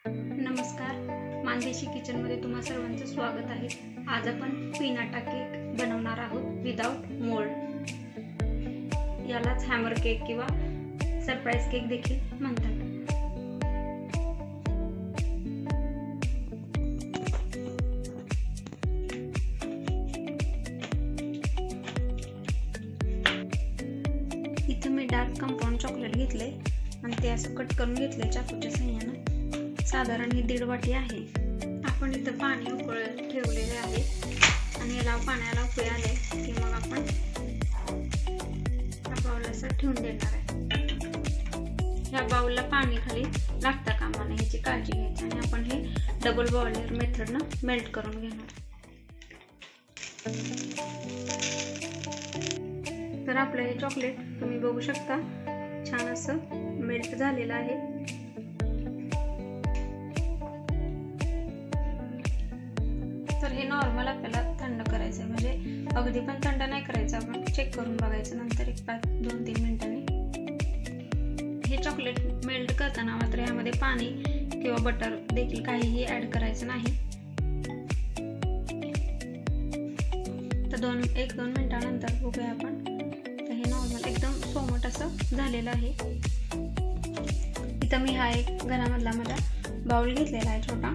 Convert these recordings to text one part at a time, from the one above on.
नमस्कार, मानदेशी किचनमध्ये तुम्हा सर्वांचं स्वागत आहे। आज आपण पिनाटा केक बनवणार आहोत विदाउट मोल्ड। यालाच हॅमर केक किंवा सरप्राइज केक देखील म्हणतात। इथे मी डार्क कंपाऊंड चॉकलेट घेतले आणि ते असं कट करून घेतले चाकूच्या साहाय्याने। साधारण ही 1.5 वाटी आहे। आपण इथं पाणी उकळत ठेवलेले आहे आणि याला पाण्याला उकळी आले की मग आपण हा बाउल असं ठेवून देणार आहे। या बाउलला पाणी खाली लागता कामा नये याची काळजी घ्यायची आणि आपण हे डबल बॉइलर मेथडने मेल्ट करून घेणार। तर आपलं हे चॉकलेट तुम्ही बघू शकता छान असं मेल्ट झालेलं आहे। तर हे नॉर्मल आपल्याला थंड करायचं आहे, म्हणजे अगदी पण थंड नाही करायचं, आपण चेक करून बघायचं नंतर 2-3 मिनिटांनी। हे चॉकलेट मेल्ट करताना मात्र यामध्ये पाणी किंवा बटर देखील काहीही ऍड करायचं नाही। तर 1-2 मिनिटांनंतर बघूया आपण। तर हे नॉर्मल एकदम सोमट असं झालेलं आहे। इथं मी हा एक घरामधला माझा बाउल घेतलेला आहे छोटा,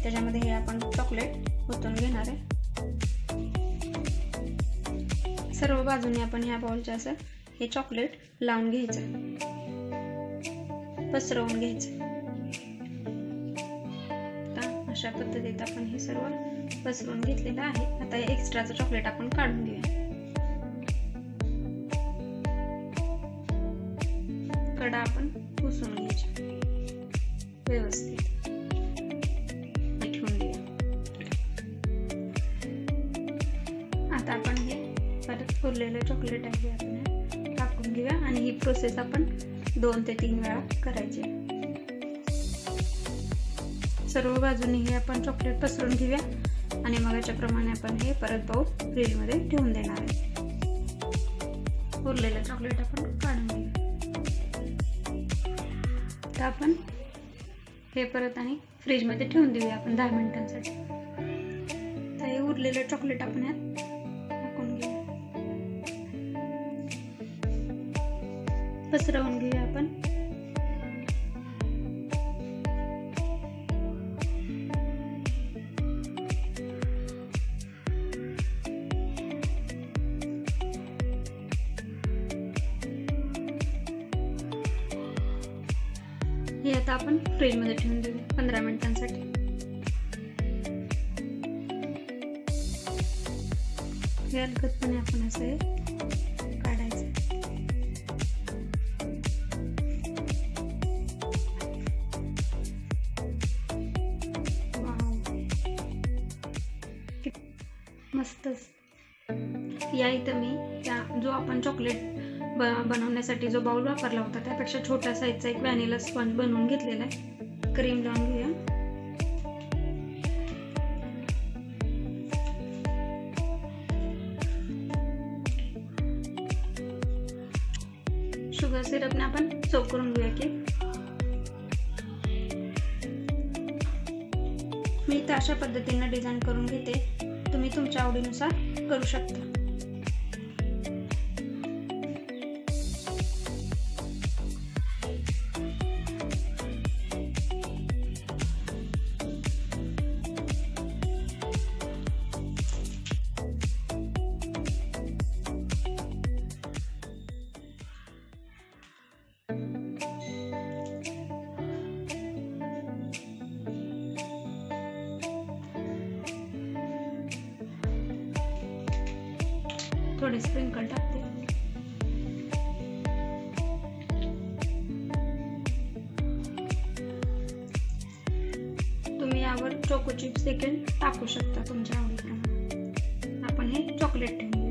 त्याच्यामध्ये हे आपण चॉकलेट ओतून घेणार आहे। सर्व बाजूने आपण ह्या बाउलच्या असं हे चॉकलेट लावून घ्यायचं, पसरवून घ्यायचं। अशा पद्धतीत आपण हे सर्व पसरवून घेतलेलं आहे। आता हे एक्स्ट्राचं चॉकलेट आपण काढून घेऊया। कडा आपण पुसून घ्यायच्या व्यवस्थित ठेवून देऊया। आता आपण हे परत उरलेलं चॉकलेट आहे आपण टाकून घेऊया आणि ही प्रोसेस आपण 2 ते 3 वेळा करायची। सर्व बाजूने हे आपण चॉकलेट पसरून घेऊया आणि मग याच्याप्रमाणे आपण हे परत बाउल फ्रीज मध्ये ठेवून देणार आहे। उरलेलं चॉकलेट आपण काढून घेऊया। तर आपण हे परत आणि फ्रीज मध्ये ठेवून देऊया आपण 10 मिनिटांसाठी। तर हे उरलेलं चॉकलेट आपण यात टाकून घेऊया, पसरवून घेऊया आपण। हे आता आपण फ्रीज मध्ये ठेवून देऊया 15 मिनिटांसाठी। हे हलकतपणे आपण असे काढायचं। मस्तच। या इथं मी जो आपण चॉकलेट बनवण्यासाठी जो बाउल वापरला होता त्यापेक्षा छोट्या साईजचा एक व्हॅनिला स्पंज बनवून घेतलेला आहे। क्रीम लावून घेऊया। शुगर सिरपने आपण सर्व करून घेऊया केक। मी इथं अशा पद्धतीने डिझाईन करून घेते, तुम्ही तुमच्या आवडीनुसार करू शकता। थोडे स्प्रिंकल टाकते। तुम्ही यावर चोको चिप्स देखील टाकू शकता तुमच्या आवडीप्रमाणे। आपण हे चॉकलेट ठेवून घेऊया।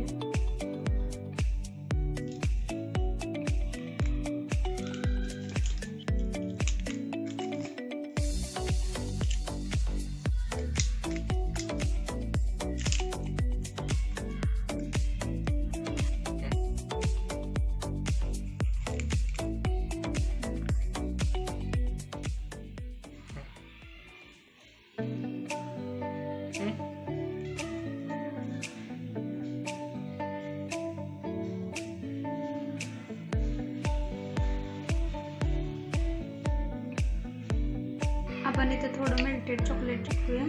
आपण इथे थोडं मेल्टेड चॉकलेट टाकूया.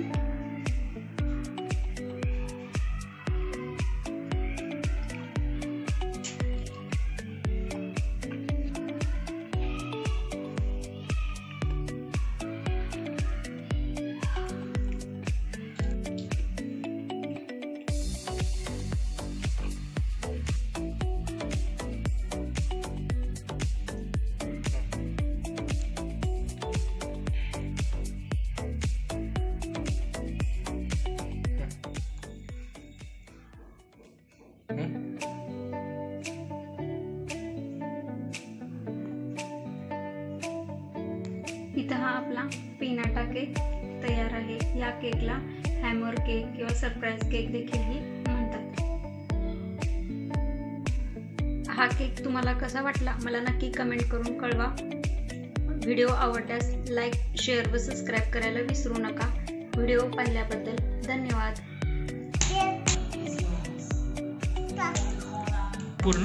इथं हा आपला पिनाटा केक तयार आहे. या केकला हॅमर केक किंवा सरप्राईज केक देखील म्हणतात. हा केक तुम्हाला कसा वाटला मला नक्की कमेंट करून कळवा. व्हिडिओ आवडल्यास लाईक, शेअर व सबस्क्राईब करायला विसरू नका. व्हिडिओ पाहिल्याबद्दल धन्यवाद. पूर्ण